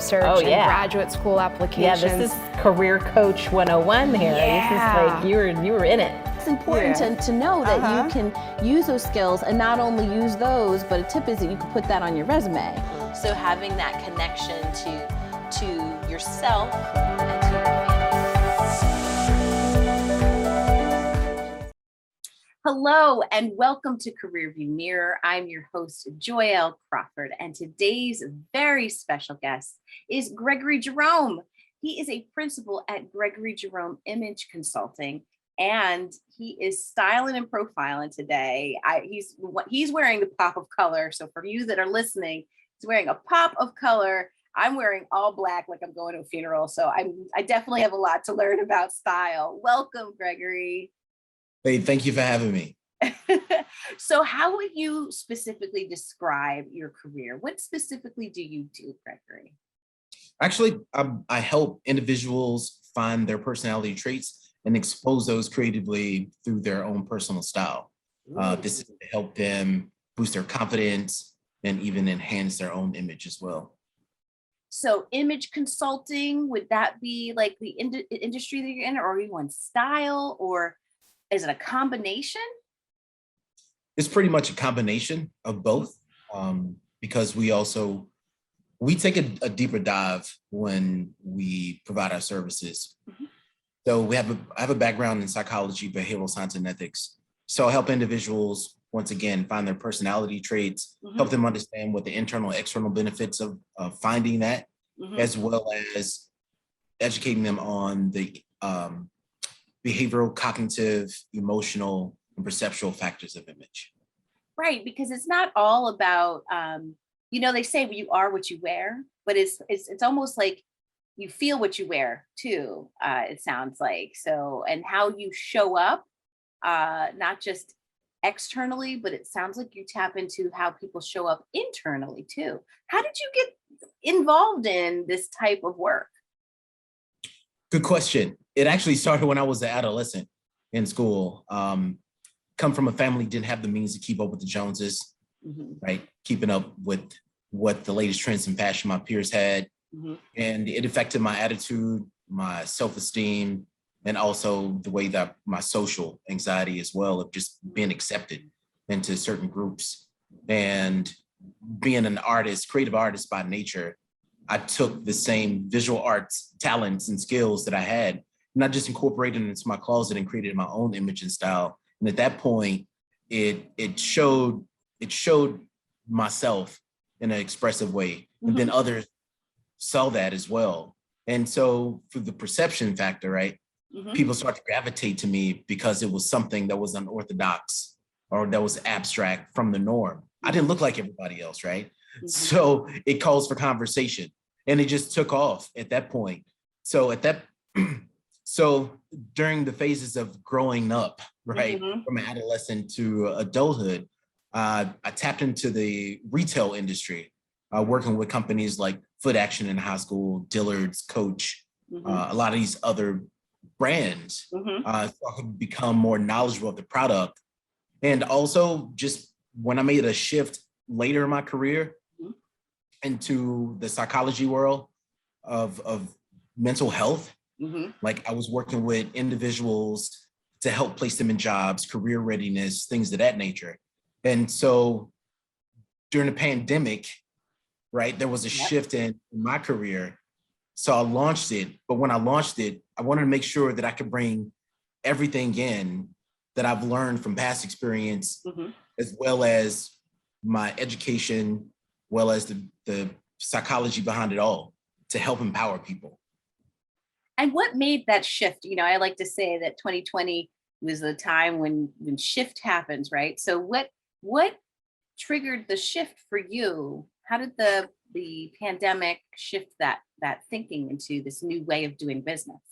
search and graduate school applications. Yeah, this is career coach 101 here. This is like you were in it. It's important to know that you can use those skills, and not only use those, but a tip is that you can put that on your resume. So having that connection to yourself and to your family. Hello and welcome to Career View Mirror. I'm your host, Joyel Crawford, and today's very special guest is Gregory Jerome. He is a principal at Gregory Jerome Image Consulting, and he is styling and profiling today. He's wearing the pop of color. So for you that are listening, he's wearing a pop of color. I'm wearing all black, like I'm going to a funeral. So I definitely have a lot to learn about style. Welcome, Gregory. Hey, thank you for having me. So how would you specifically describe your career? What specifically do you do, Gregory? Actually, I help individuals find their personality traits and expose those creatively through their own personal style. This is to help them boost their confidence and even enhance their own image as well. So image consulting, would that be like the industry that you're in, or are you on style, or is it a combination? It's pretty much a combination of both, because we take a deeper dive when we provide our services. So I have a background in psychology, behavioral science, and ethics. So I help individuals, once again, find their personality traits, help them understand what the internal, external benefits of finding that, as well as educating them on the behavioral, cognitive, emotional, and perceptual factors of image. Right, because it's not all about, they say you are what you wear, but it's almost like you feel what you wear too, it sounds like. So, and how you show up, not just externally, but it sounds like you tap into how people show up internally too. How did you get involved in this type of work? Good question. It actually started when I was an adolescent in school. Come from a family, didn't have the means to keep up with the Joneses, right? Keeping up with what the latest trends in fashion my peers had. And it affected my attitude, my self-esteem, and also the way that my social anxiety as well, of just being accepted into certain groups. And being an artist, creative artist by nature, I took the same visual arts talents and skills that I had, and I just incorporated it into my closet and created my own image and style. And at that point, it showed myself in an expressive way. And then others saw that as well. And so through the perception factor, right, people start to gravitate to me because it was something that was unorthodox or that was abstract from the norm. I didn't look like everybody else, right? So it calls for conversation, and it just took off at that point. So so during the phases of growing up, right, from adolescent to adulthood, I tapped into the retail industry, working with companies like Foot Action in high school, Dillard's, Coach, a lot of these other brands, so I could become more knowledgeable of the product. And also just when I made a shift later in my career into the psychology world of mental health, like I was working with individuals to help place them in jobs, career readiness, things of that nature. And so during the pandemic, right, there was a shift in my career. So I launched it, but when I launched it, I wanted to make sure that I could bring everything in that I've learned from past experience, as well as my education, well as the psychology behind it all, to help empower people. And what made that shift? I like to say that 2020 was the time when shift happens, right? So what triggered the shift for you? How did the pandemic shift that thinking into this new way of doing business?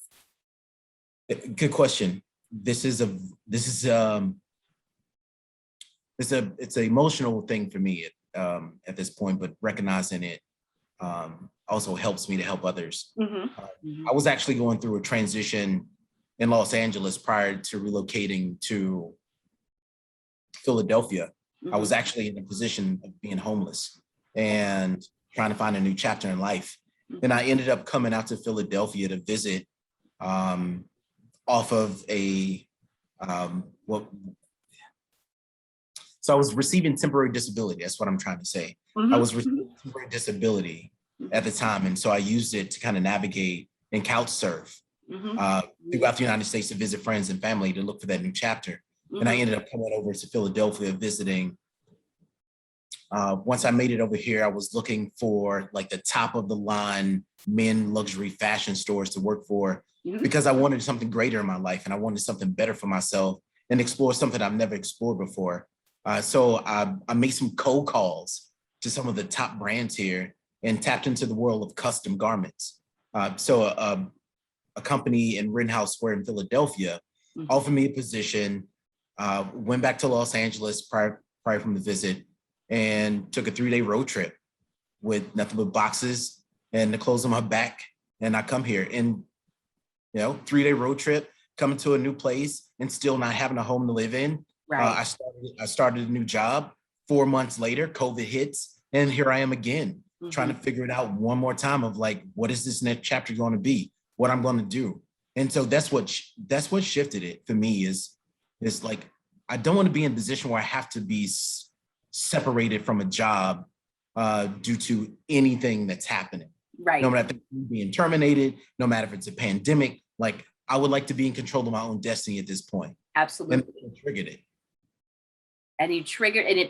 Good question. It's an emotional thing for me at this point, but recognizing it also helps me to help others. I was actually going through a transition in Los Angeles prior to relocating to Philadelphia. I was actually in a position of being homeless and trying to find a new chapter in life. And I ended up coming out to Philadelphia to visit off of a so I was receiving temporary disability. That's what I'm trying to say. I was receiving temporary disability at the time. And so I used it to kind of navigate and couch surf throughout the United States to visit friends and family to look for that new chapter. And I ended up coming over to Philadelphia visiting. Once I made it over here, I was looking for like the top of the line men luxury fashion stores to work for because I wanted something greater in my life and I wanted something better for myself and explore something I've never explored before. So I made some cold calls to some of the top brands here and tapped into the world of custom garments. So a company in Rittenhouse Square in Philadelphia offered me a position, went back to Los Angeles prior from the visit and took a 3-day road trip with nothing but boxes and the clothes on my back. And I come here and, 3-day road trip, coming to a new place and still not having a home to live in. Right. I started a new job. 4 months later, COVID hits, and here I am again, trying to figure it out one more time of like, what is this next chapter going to be? What I'm going to do? And so that's what shifted it for me is like, I don't want to be in a position where I have to be separated from a job due to anything that's happening. Right. No matter if it's being terminated, no matter if it's a pandemic, like I would like to be in control of my own destiny at this point. Absolutely. And it triggered it. And it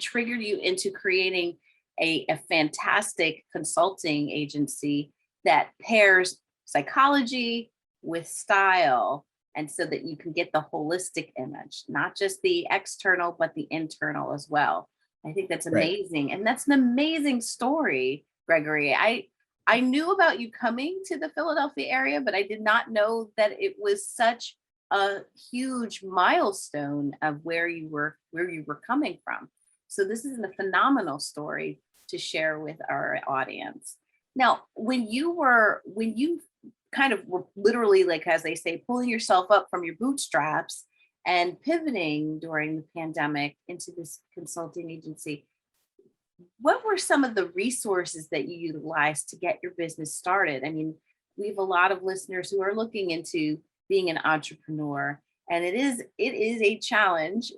triggered you into creating a fantastic consulting agency that pairs psychology with style, and so that you can get the holistic image, not just the external, but the internal as well. I think that's amazing. Right. And that's an amazing story, Gregory. I knew about you coming to the Philadelphia area, but I did not know that it was such a huge milestone of where you were coming from. So this is a phenomenal story to share with our audience. Now, when you kind of were literally, like, as they say, pulling yourself up from your bootstraps and pivoting during the pandemic into this consulting agency, what were some of the resources that you utilized to get your business started? I mean, we have a lot of listeners who are looking into being an entrepreneur, and it is a challenge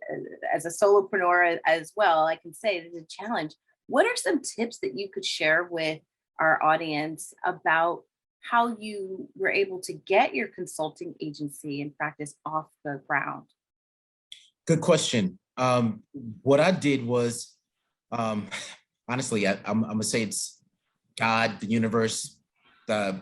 as a solopreneur as well. I can say it is a challenge. What are some tips that you could share with our audience about how you were able to get your consulting agency and practice off the ground? Good question. What I did was, honestly, I'm gonna say it's God, the universe, the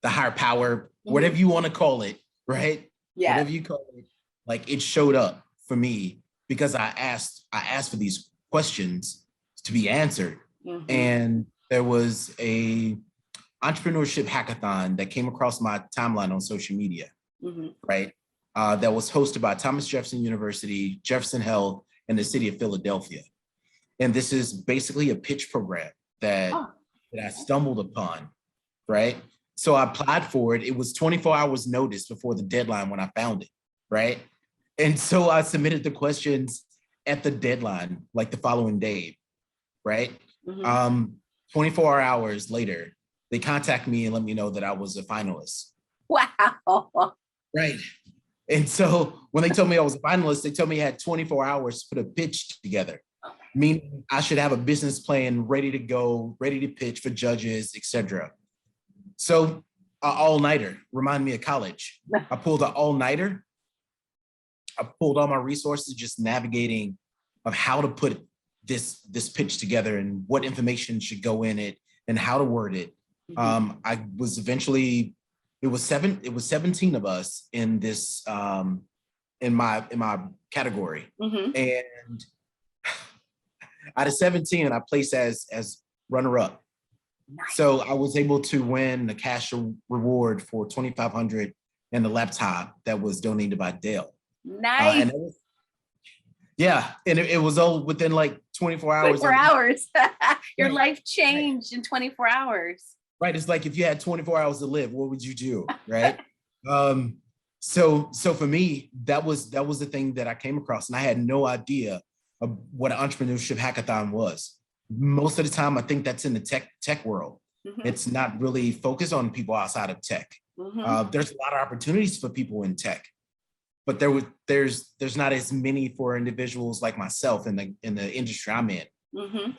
higher power, whatever you want to call it, right? Yeah. Whatever you call it, like it showed up for me because I asked for these questions to be answered. And there was a entrepreneurship hackathon that came across my timeline on social media, right? That was hosted by Thomas Jefferson University, Jefferson Health, and the city of Philadelphia. And this is basically a pitch program that I stumbled upon, right? So I applied for it. It was 24 hours notice before the deadline when I found it, right? And so I submitted the questions at the deadline, like the following day, right? 24 hours later, they contact me and let me know that I was a finalist. Wow. Right. And so when they told me I was a finalist, they told me I had 24 hours to put a pitch together, meaning I should have a business plan ready to go, ready to pitch for judges, etc. So an all-nighter, remind me of college. I pulled an all-nighter. I pulled all my resources, just navigating of how to put this pitch together and what information should go in it and how to word it. I was eventually, it was 17 of us in this, in my category. And out of 17, I placed as runner-up. Nice. So I was able to win the cash reward for $2,500 and the laptop that was donated by Dell. Nice. And it was all within like 24 hours. 24 hours. Your life changed in 24 hours. Right. It's like if you had 24 hours to live, what would you do? Right. So for me, that was the thing that I came across, and I had no idea of what an entrepreneurship hackathon was. Most of the time, I think that's in the tech world. It's not really focused on people outside of tech. There's a lot of opportunities for people in tech, but there's not as many for individuals like myself in the industry I'm in. To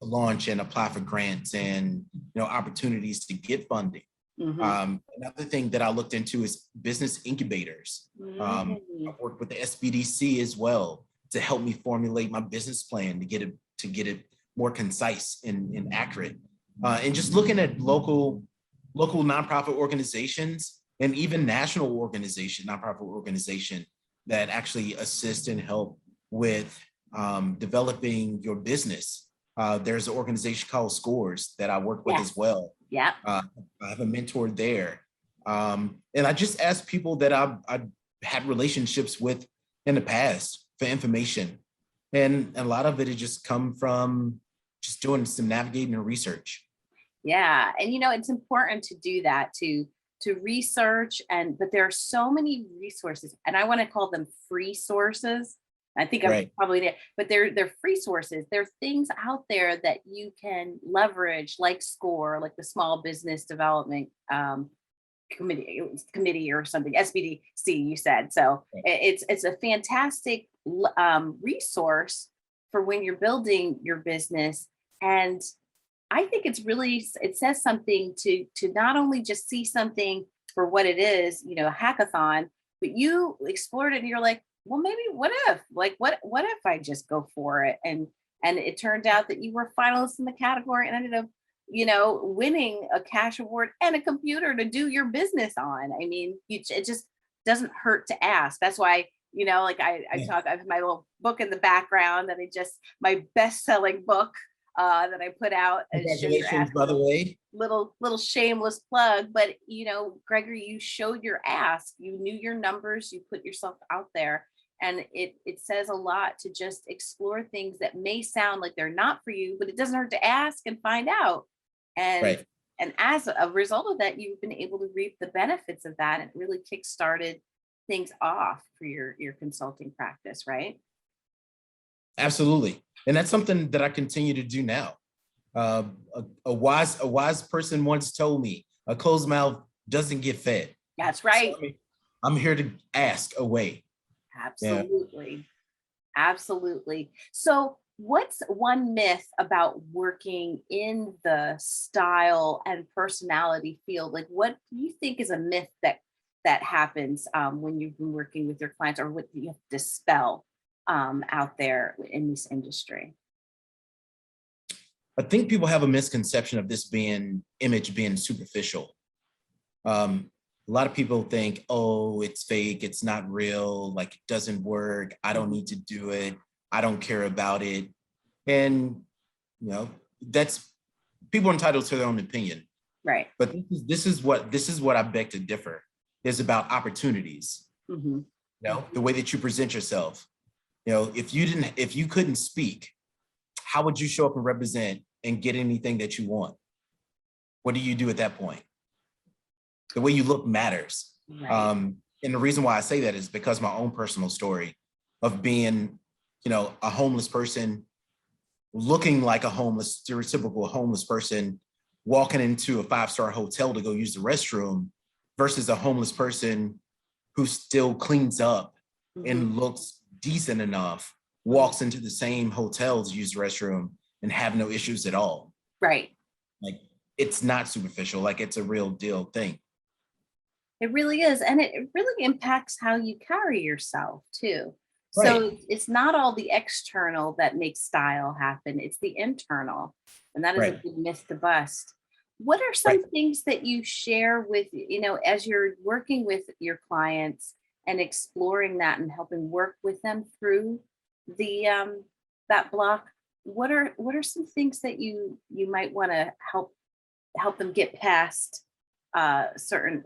launch and apply for grants and opportunities to get funding. Another thing that I looked into is business incubators. I've worked with the SBDC as well to help me formulate my business plan to get it more concise and accurate. And just looking at local nonprofit organizations and even national nonprofit organization that actually assist and help with developing your business. There's an organization called SCORES that I work with as well. I have a mentor there. And I just ask people that I've had relationships with in the past for information. And a lot of it has just come from just doing some navigating and research. Yeah, and it's important to do that, to research, but there are so many resources, and I want to call them free sources. I think I'm probably there, but they're free sources. There are things out there that you can leverage, like SCORE, like the Small Business Development Committee or something, SBDC, you said. So it's a fantastic resource for when you're building your business. And I think it says something to not only just see something for what it is, a hackathon, but you explored it and you're like, well, maybe what if I just go for it? And it turned out that you were finalists in the category and ended up, winning a cash award and a computer to do your business on. I mean, it just doesn't hurt to ask. That's why, I talk, I have my little book in the background and my best-selling book that I put out. Congratulations, by the way. Little shameless plug, but Gregory, you showed your ask. You knew your numbers. You put yourself out there, and it says a lot to just explore things that may sound like they're not for you, but it doesn't hurt to ask and find out. And as a result of that, you've been able to reap the benefits of that, and it really kickstarted things off for your consulting practice, right? Absolutely. And that's something that I continue to do now. A wise person once told me, a closed mouth doesn't get fed. That's right. So, I'm here to ask away. Absolutely. Absolutely. So what's one myth about working in the style and personality field? Like, what do you think is a myth that happens when you've been working with your clients, or what you have to dispel out there in this industry? I think people have a misconception of this image being superficial. A lot of people think, oh, it's fake, it's not real, like it doesn't work, I don't need to do it, I don't care about it. And that's, people are entitled to their own opinion. Right. But this is what I beg to differ, is about opportunities. The way that you present yourself. If you couldn't speak, how would you show up and represent and get anything that you want? What do you do at that point? The way you look matters. Right. And the reason why I say that is because my own personal story of being, a homeless person, looking like a stereotypical homeless person, walking into a 5-star hotel to go use the restroom, versus a homeless person who still cleans up and looks decent enough, walks into the same hotel to use the restroom and have no issues at all. Right. Like, it's not superficial, like it's a real deal thing. It really is. And it really impacts how you carry yourself too. Right. So it's not all the external that makes style happen. It's the internal. And that is a big myth to bust. What are some things that you share with, as you're working with your clients and exploring that and helping work with them through the that block? What are some things that you might want to help them get past certain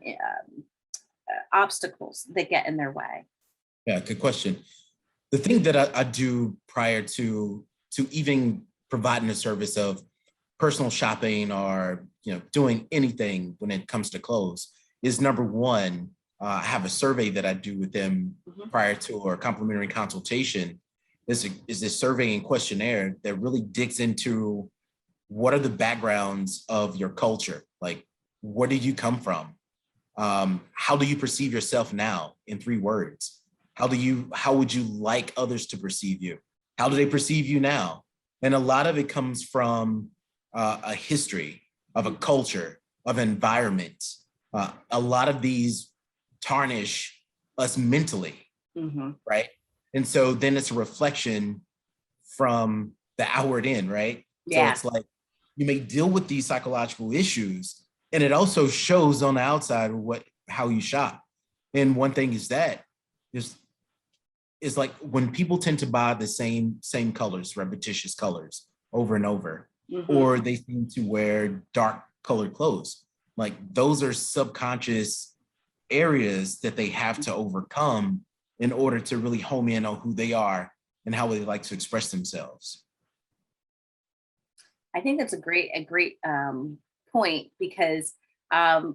obstacles that get in their way? Yeah, good question. The thing that I do prior to even providing a service of personal shopping or doing anything when it comes to clothes is, number one, I have a survey that I do with them prior to, or a complimentary consultation. Is this survey and questionnaire that really digs into what are the backgrounds of your culture? Like, where did you come from? How do you perceive yourself now in 3 words? How would you like others to perceive you? How do they perceive you now? And a lot of it comes from a history of a culture, of environment. A lot of these tarnish us mentally, right? And so then it's a reflection from the outward in, right? Yeah. So it's like you may deal with these psychological issues, and it also shows on the outside how you shop. And one thing is that is like when people tend to buy the same colors, repetitious colors over and over, or they seem to wear dark colored clothes. Like those are subconscious areas that they have to overcome in order to really home in on who they are and how they like to express themselves. I think that's a great point, because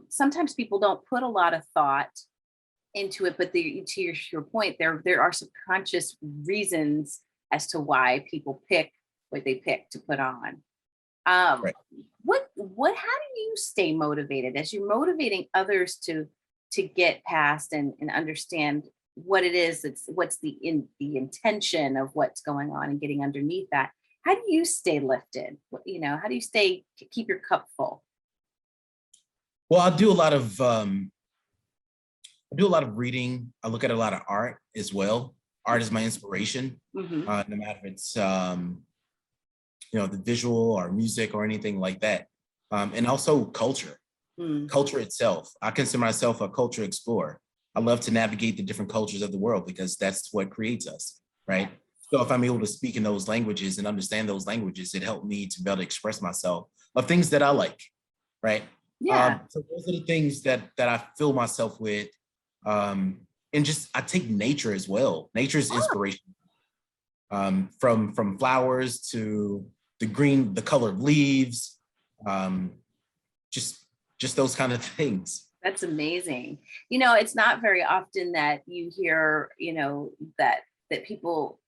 sometimes people don't put a lot of thought into it, but to your point, there are subconscious reasons as to why people pick what they pick to put on. Right. How do you stay motivated as you're motivating others to get past and understand what it is what's the intention of what's going on and getting underneath that? How do you stay lifted? How do you keep your cup full? Well, I do a lot of reading. I look at a lot of art as well. Art is my inspiration, no matter if it's the visual or music or anything like that. And also culture itself. I consider myself a culture explorer. I love to navigate the different cultures of the world because that's what creates us, right? So if I'm able to speak in those languages and understand those languages, it helped me to be able to express myself of things that I like, right? Yeah. So those are the things that I fill myself with. And just, I take nature as well. Nature is inspiration. From flowers to the color of leaves, just those kind of things. That's amazing. It's not very often that you hear, that people,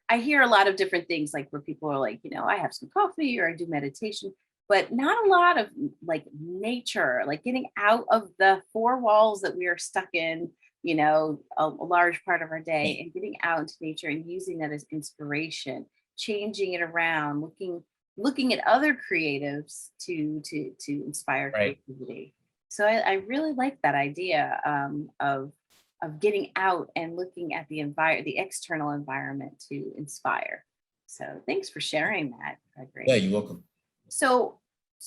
I hear a lot of different things, like where people are like, I have some coffee or I do meditation, but not a lot of like nature, like getting out of the 4 walls that we are stuck in, a large part of our day, and getting out into nature and using that as inspiration, changing it around, looking at other creatives to inspire creativity. So I really like that idea of getting out and looking at the external environment to inspire. So thanks for sharing that, Gregory. Yeah, you're welcome. So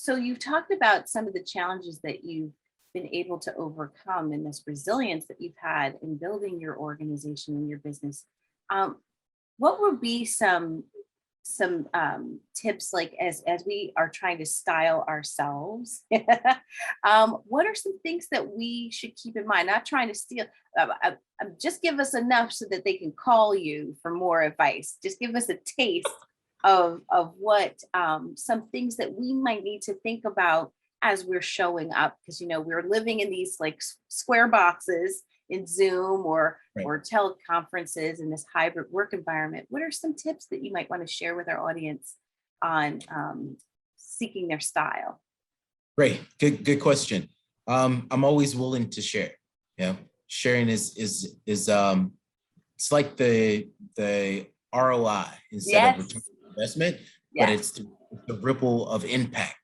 you've talked about some of the challenges that you've been able to overcome and this resilience that you've had in building your organization and your business. What would be some tips, like as we are trying to style ourselves? What are some things that we should keep in mind? Not trying to steal, just give us enough so that they can call you for more advice. Just give us a taste of what some things that we might need to think about as we're showing up, because we're living in these like square boxes in Zoom or teleconferences in this hybrid work environment. What are some tips that you might want to share with our audience on seeking their style? Great, good question. I'm always willing to share. Sharing is it's like the ROI instead of return on investment, but it's the ripple of impact,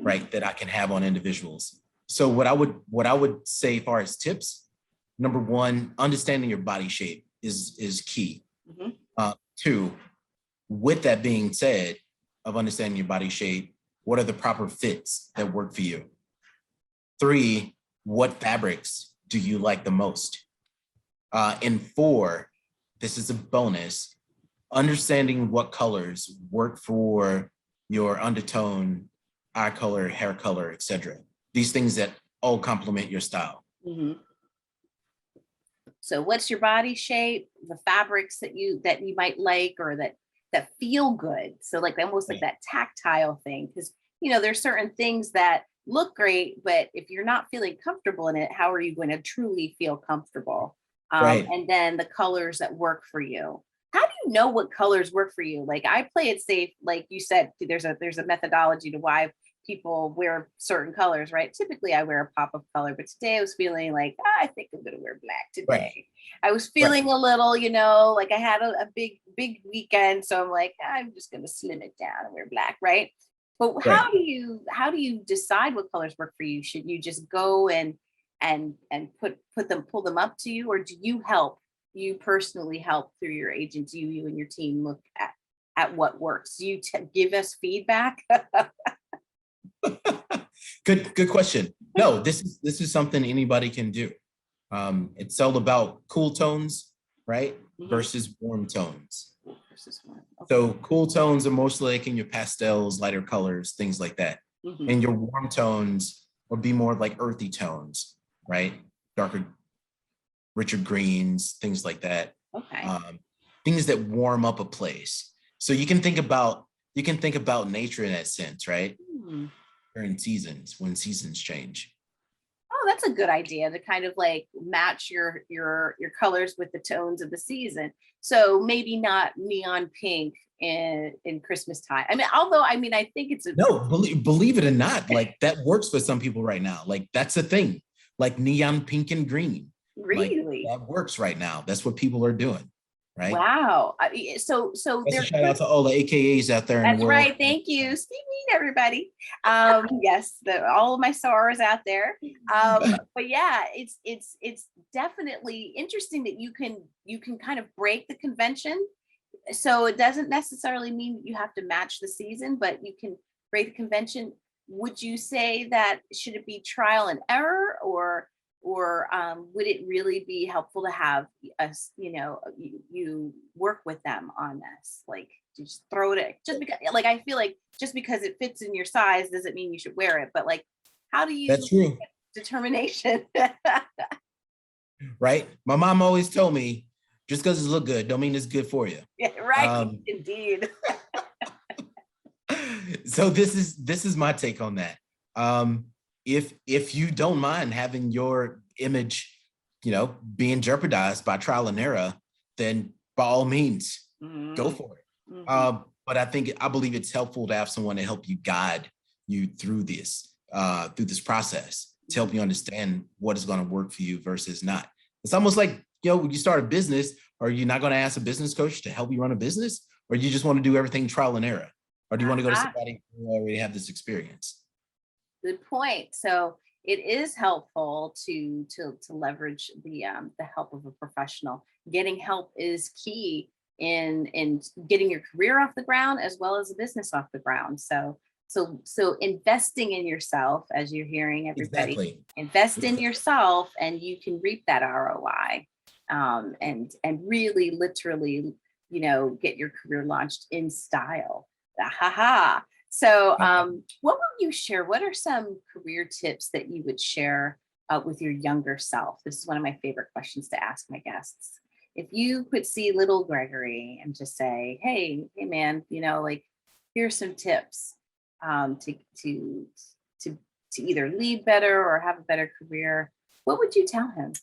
right, that I can have on individuals. So what I would say as far as tips, number 1, understanding your body shape is key. 2, with that being said, of understanding your body shape, what are the proper fits that work for you? 3, what fabrics do you like the most? And 4, this is a bonus, understanding what colors work for your undertone, eye color, hair color, etc. These things that all complement your style. So what's your body shape, the fabrics that you might like, or that feel good? So like almost like that tactile thing, because there's certain things that look great, but if you're not feeling comfortable in it, how are you going to truly feel comfortable? And then the colors that work for you. How do you know what colors work for you? Like I play it safe, like you said, there's a methodology to why people wear certain colors, right? Typically I wear a pop of color, but today I was feeling like, I think I'm gonna wear black today. Right. I was feeling a little, like I had a big weekend. So I'm like, I'm just gonna slim it down and wear black, right? But Right. how do you decide what colors work for you? Should you just go and pull them up to you, or do you personally help through your agents, you and your team look at what works? Do you give us feedback? Good question. No, this is something anybody can do. It's all about cool tones, right? Mhm. Versus warm tones. Versus one. Okay. So cool tones are mostly like in your pastels, lighter colors, things like that. Mhm. And your warm tones would be more like earthy tones, right? Darker, richer greens, things like that. Okay. Things that warm up a place. So you can think about nature in that sense, right? Hmm. During seasons, when seasons change. Oh, that's a good idea to kind of like match your colors with the tones of the season. So maybe not neon pink in Christmas time. I mean, I think it's No, believe it or not, like that works for some people right now. Like that's a thing, like neon pink and green. Like really. that works right now. That's what people are doing, right? Wow. So That's a they're shout out to all the AKAs out there in the That's world. right. Thank you. Steve Mead, everybody. Yes, all of my stars out there. But yeah, it's definitely interesting that you can kind of break the convention. So it doesn't necessarily mean that you have to match the season, but you can break the convention. Would you say that should it be trial and error, or would it really be helpful to have us, you work with them on this, like just throw it just because, like I feel like just because it fits in your size doesn't mean you should wear it, but like how do you That's true, determination? right? My mom always told me, just because it look good, don't mean it's good for you. Yeah, right. Indeed. So this is my take on that. If you don't mind having your image, being jeopardized by trial and error, then by all means, go for it. But I believe it's helpful to have someone to help you guide you through this process, to help you understand what is going to work for you versus not. It's almost like, when you start a business, are you not going to ask a business coach to help you run a business, or you just want to do everything trial and error? Or do you want to go to somebody who already have this experience? Good point. So it is helpful to leverage the help of a professional. Getting help is key in getting your career off the ground as well as a business off the ground. So investing in yourself, as you're hearing everybody, Exactly. invest in yourself, and you can reap that ROI, and really literally, get your career launched in style. Ha ha. So, what will you share? What are some career tips that you would share with your younger self? This is one of my favorite questions to ask my guests. If you could see little Gregory and just say, "Hey, man, like here's some tips to either lead better or have a better career," what would you tell him?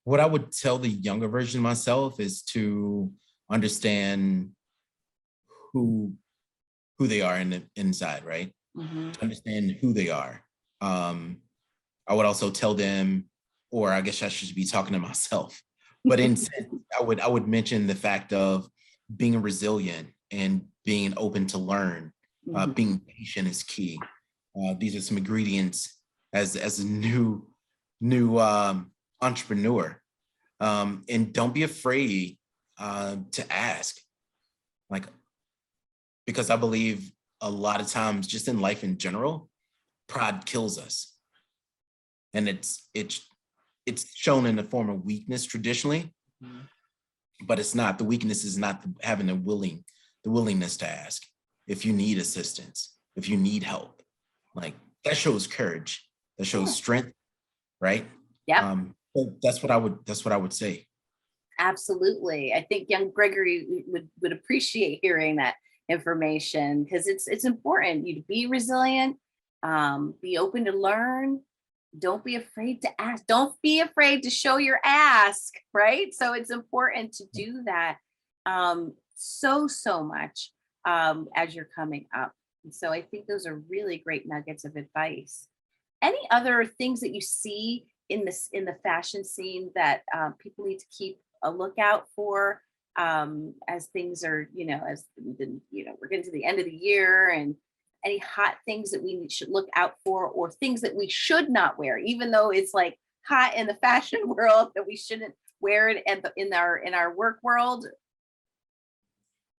What I would tell the younger version of myself is to understand who they are in the inside, right? Mm-hmm. To understand who they are. I would also tell them, or I guess I should be talking to myself, but I would mention the fact of being resilient and being open to learn. Being patient is key. These are some ingredients as a new entrepreneur. And don't be afraid to ask, because I believe a lot of times, just in life in general, pride kills us, and it's shown in the form of weakness traditionally, but it's not. The weakness is not having the willingness to ask. If you need assistance, if you need help, like that shows courage, that shows strength, right? Yeah. So that's what I would say. Absolutely. I think young Gregory would appreciate hearing that information, because it's important you to be resilient, be open to learn, don't be afraid to ask. Don't be afraid to show your ask, right? So it's important to do that so much as you're coming up. And so I think those are really great nuggets of advice. Any other things that you see in the fashion scene that people need to keep a lookout for as things are, as we're getting to the end of the year, and any hot things that we should look out for, or things that we should not wear, even though it's like hot in the fashion world, that we shouldn't wear it in our work world?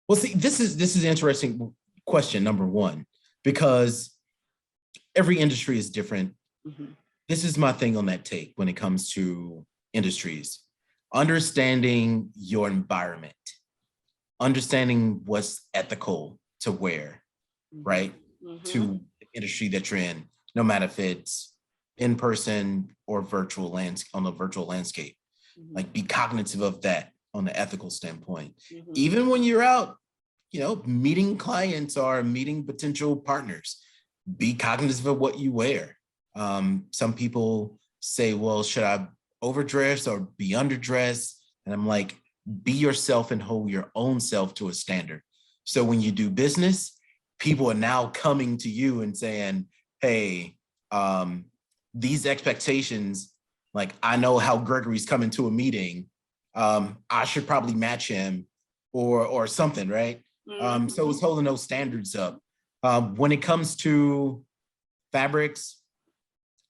Well, see, this is an interesting question, number one, because every industry is different. Mm-hmm. This is my thing on that take when it comes to industries. Understanding your environment, understanding what's ethical to wear, right? Mm-hmm. To the industry that you're in, no matter if it's in person or on a virtual landscape. Mm-hmm. Like, be cognitive of that on the ethical standpoint. Mm-hmm. Even when you're out, meeting clients or meeting potential partners, be cognizant of what you wear. Some people say, well, should I overdress or be underdressed? And I'm like, be yourself and hold your own self to a standard. So when you do business, people are now coming to you and saying, hey, these expectations, like, I know how Gregory's coming to a meeting. I should probably match him or something, right? Mm-hmm. So it's holding those standards up. When it comes to fabrics,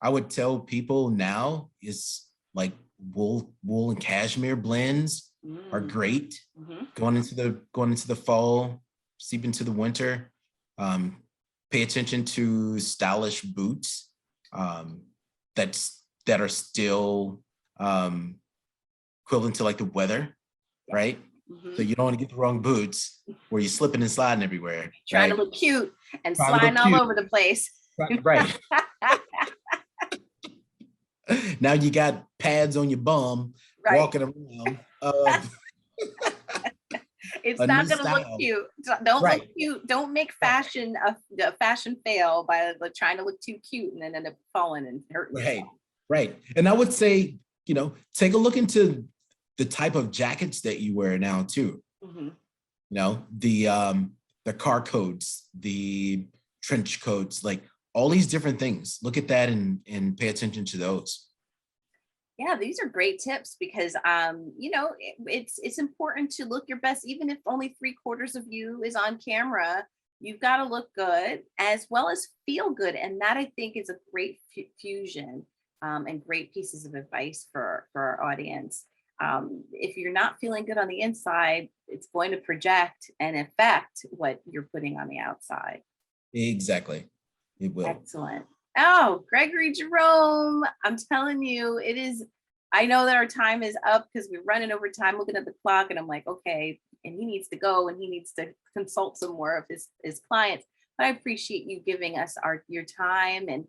I would tell people now is like wool and cashmere blends are great. Mm-hmm. Going into the fall, seep into the winter. Pay attention to stylish boots that are still equivalent to like the weather, right? Mm-hmm. So you don't want to get the wrong boots where you're slipping and sliding everywhere. Trying to look cute and sliding all over the place. Right. Now you got pads on your bum, right, walking around. It's not going to look cute. Don't look cute. Don't make fashion a fashion fail by trying to look too cute and then end up falling and hurting yourself. Right. And I would say, take a look into the type of jackets that you wear now too. Mm-hmm. The car coats, the trench coats, like all these different things. Look at that and pay attention to those. Yeah, these are great tips because, it's important to look your best, even if only 3/4 of you is on camera. You've got to look good as well as feel good. And that, I think, is a great fusion and great pieces of advice for our audience. If you're not feeling good on the inside, it's going to project and affect what you're putting on the outside. Exactly. It will. Excellent. Oh, Gregory Jerome, I'm telling you, I know that our time is up because we're running over time, looking at the clock, and I'm like, okay, and he needs to go and he needs to consult some more of his clients. But I appreciate you giving us your time and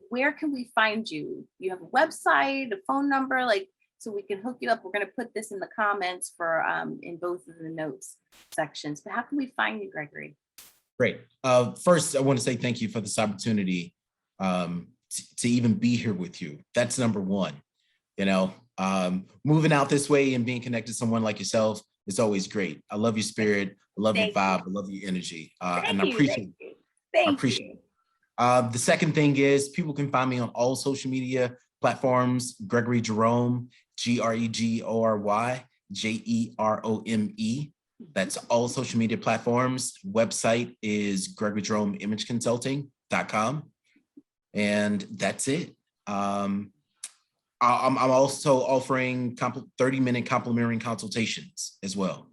where can we find you? You have a website, a phone number, so we can hook you up. We're going to put this in the comments for in both of the notes sections. But how can we find you, Gregory? Great. First, I want to say thank you for this opportunity to even be here with you. That's number one. Moving out this way and being connected to someone like yourself is always great. I love your spirit. I love your vibe. I love your energy. And I appreciate it. I appreciate it. The second thing is people can find me on all social media platforms, Gregory Jerome, GREGORY JEROME. That's all social media platforms. Website is GregoryJeromeImageConsulting.com. And that's it. I'm also offering 30-minute complimentary consultations as well.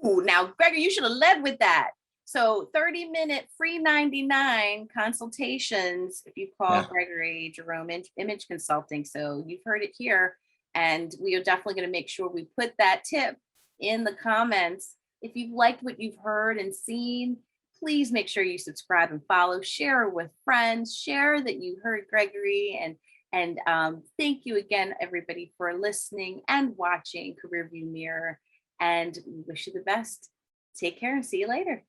Ooh, now, Gregory, you should have led with that. So 30-minute free 99 consultations if you call Gregory Jerome Image Consulting. So you've heard it here. And we are definitely going to make sure we put that tip in the comments. If you've liked what you've heard and seen, please make sure you subscribe and follow, share with friends, share that you heard Gregory, and thank you again, everybody, for listening and watching Career View Mirror, and we wish you the best. Take care and see you later.